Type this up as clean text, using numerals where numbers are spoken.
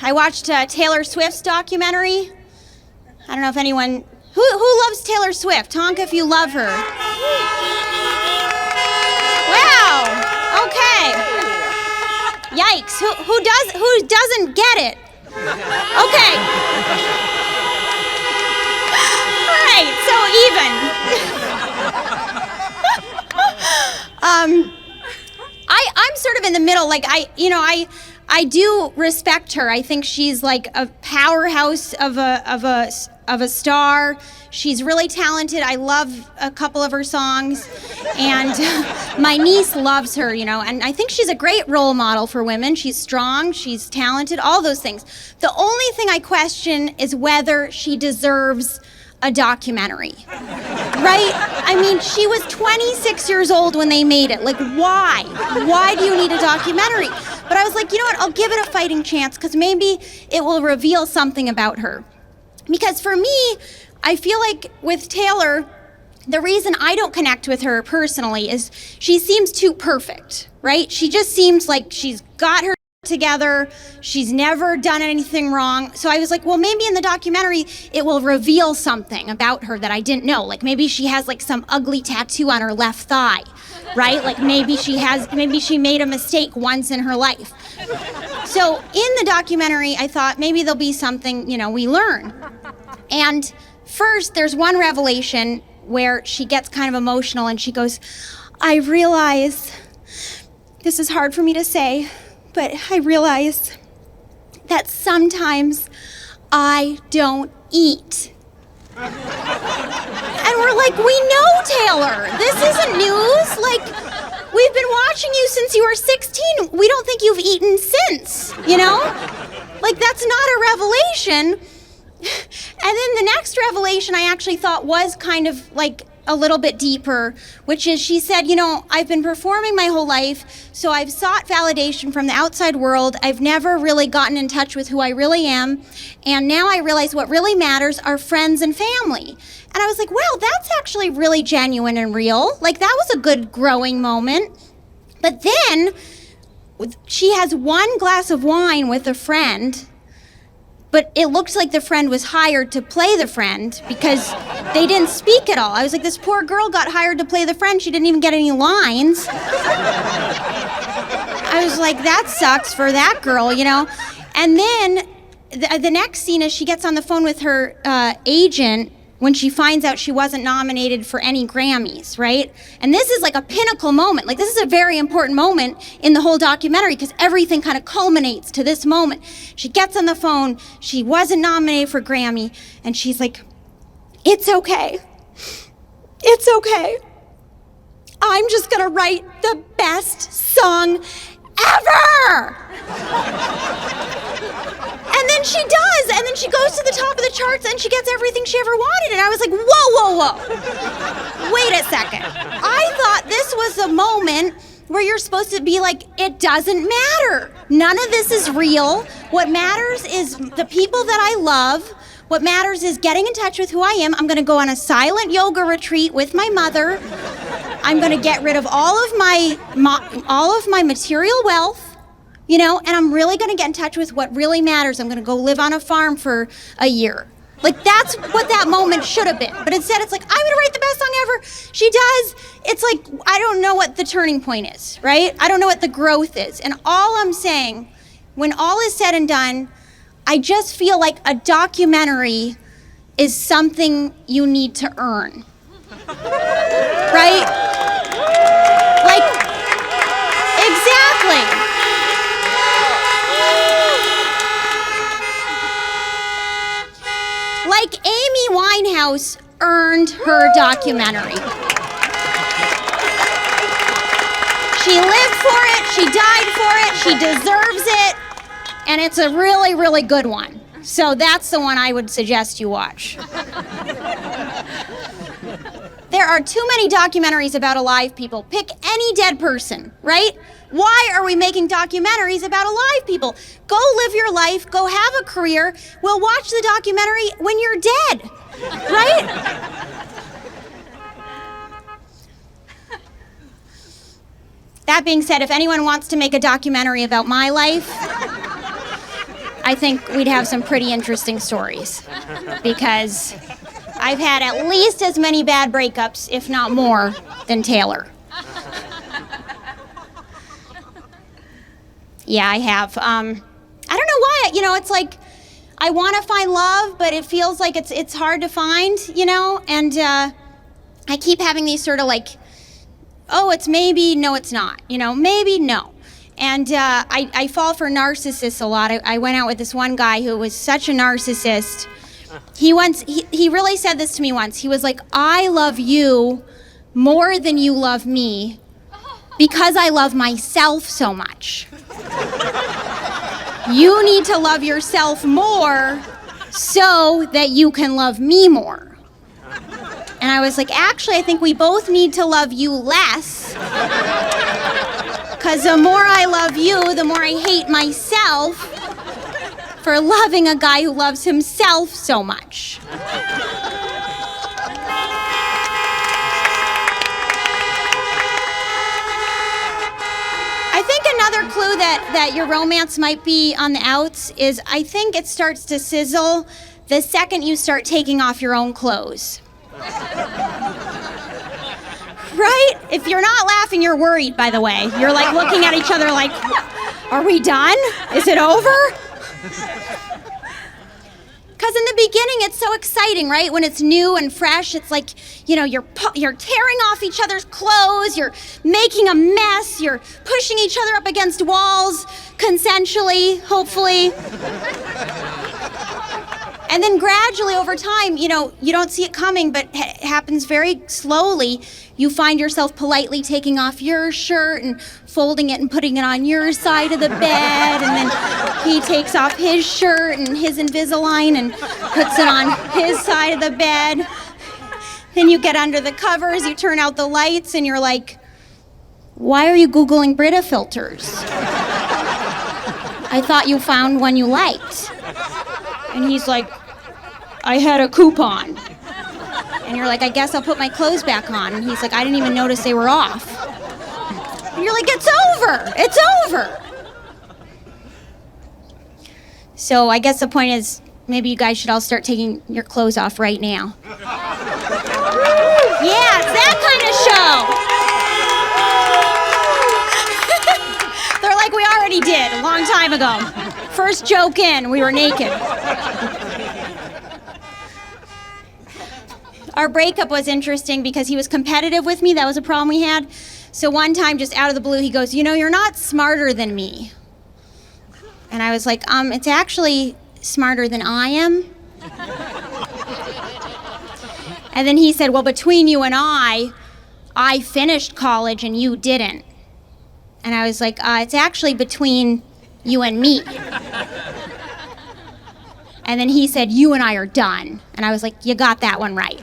I watched Taylor Swift's documentary. I don't know if anyone... Who loves Taylor Swift? Honk if you love her. Wow. Okay. Yikes. Who doesn't get it? Okay. All right, so even. I'm sort of in the middle. Like, I do respect her. I think she's like a powerhouse of a star. She's really talented. I love a couple of her songs, and my niece loves her, and I think she's a great role model for women. She's strong, she's talented, all those things. The only thing I question is whether she deserves a documentary, right? I mean, she was 26 years old when they made it. Like, why? Why do you need a documentary? But I was like, you know what? I'll give it a fighting chance because maybe it will reveal something about her. Because for me, I feel like with Taylor, the reason I don't connect with her personally is she seems too perfect, right? She just seems like she's got her together. She's never done anything wrong. So I was like, well, maybe in the documentary, it will reveal something about her that I didn't know. Like maybe she has like some ugly tattoo on her left thigh, right? Like maybe she made a mistake once in her life. So in the documentary, I thought maybe there'll be something, we learn. And first, there's one revelation where she gets kind of emotional and she goes, I realize, this is hard for me to say, but I realize that sometimes I don't eat. And we're like, we know, Taylor. This isn't news. Like, we've been watching you since you were 16. We don't think you've eaten since, Like, that's not a revelation. And then the next revelation I actually thought was kind of like a little bit deeper, which is she said, I've been performing my whole life, so I've sought validation from the outside world. I've never really gotten in touch with who I really am. And now I realize what really matters are friends and family. And I was like, wow, that's actually really genuine and real. Like, that was a good growing moment. But then she has one glass of wine with a friend, but it looked like the friend was hired to play the friend because they didn't speak at all. I was like, this poor girl got hired to play the friend. She didn't even get any lines. I was like, that sucks for that girl, And then the next scene is she gets on the phone with her agent when she finds out she wasn't nominated for any Grammys, right? And this is like a pinnacle moment. Like, this is a very important moment in the whole documentary because everything kind of culminates to this moment. She gets on the phone, she wasn't nominated for Grammy, and she's like, it's okay. It's okay. I'm just gonna write the best song ever! And then she does, and then she goes to the top of the charts and she gets everything she ever wanted. And I was like, whoa. Wait a second. I thought this was a moment where you're supposed to be like, it doesn't matter. None of this is real. What matters is the people that I love. What matters is getting in touch with who I am. I'm gonna go on a silent yoga retreat with my mother. I'm gonna get rid of all of my material wealth. And I'm really gonna get in touch with what really matters. I'm gonna go live on a farm for a year. Like, that's what that moment should have been. But instead, it's like, I'm gonna write the best song ever. She does. It's like, I don't know what the turning point is, right? I don't know what the growth is. And all I'm saying, when all is said and done, I just feel like a documentary is something you need to earn. Right? Like, exactly. Like Amy Winehouse earned her documentary. She lived for it, she died for it, she deserves it, and it's a really, really good one. So that's the one I would suggest you watch. There are too many documentaries about alive people. Pick any dead person, right? Why are we making documentaries about alive people? Go live your life, go have a career. We'll watch the documentary when you're dead, right? That being said, if anyone wants to make a documentary about my life, I think we'd have some pretty interesting stories, because I've had at least as many bad breakups, if not more, than Taylor. Yeah, I have. I don't know why. It's like I want to find love, but it feels like it's hard to find. And I keep having these sort of like, oh, it's maybe, no, it's not. Maybe, no. And I fall for narcissists a lot. I went out with this one guy who was such a narcissist. He really said this to me once. He was like, I love you more than you love me because I love myself so much. You need to love yourself more so that you can love me more. And I was like, actually, I think we both need to love you less. Because the more I love you, the more I hate myself for loving a guy who loves himself so much. I think another clue that your romance might be on the outs is I think it starts to sizzle the second you start taking off your own clothes. Right? If you're not laughing, you're worried, by the way. You're like looking at each other like, are we done? Is it over? Because in the beginning, it's so exciting, right? When it's new and fresh, it's like, you're tearing off each other's clothes, you're making a mess, you're pushing each other up against walls, consensually, hopefully. And then gradually over time, you don't see it coming, but it happens very slowly. You find yourself politely taking off your shirt and folding it and putting it on your side of the bed. And then he takes off his shirt and his Invisalign and puts it on his side of the bed. Then you get under the covers, you turn out the lights, and you're like, why are you Googling Brita filters? I thought you found one you liked. And he's like, I had a coupon. And you're like, I guess I'll put my clothes back on. And he's like, I didn't even notice they were off. And you're like, it's over. It's over. So I guess the point is, maybe you guys should all start taking your clothes off right now. Yeah, it's that kind of show. They're like, we already did a long time ago. First joke in, we were naked. Our breakup was interesting because he was competitive with me. That was a problem we had. So one time, just out of the blue, he goes, you're not smarter than me. And I was like, it's actually smarter than I am. And then he said, well, between you and I finished college and you didn't. And I was like, it's actually between you and me. And then he said, you and I are done. And I was like, you got that one right.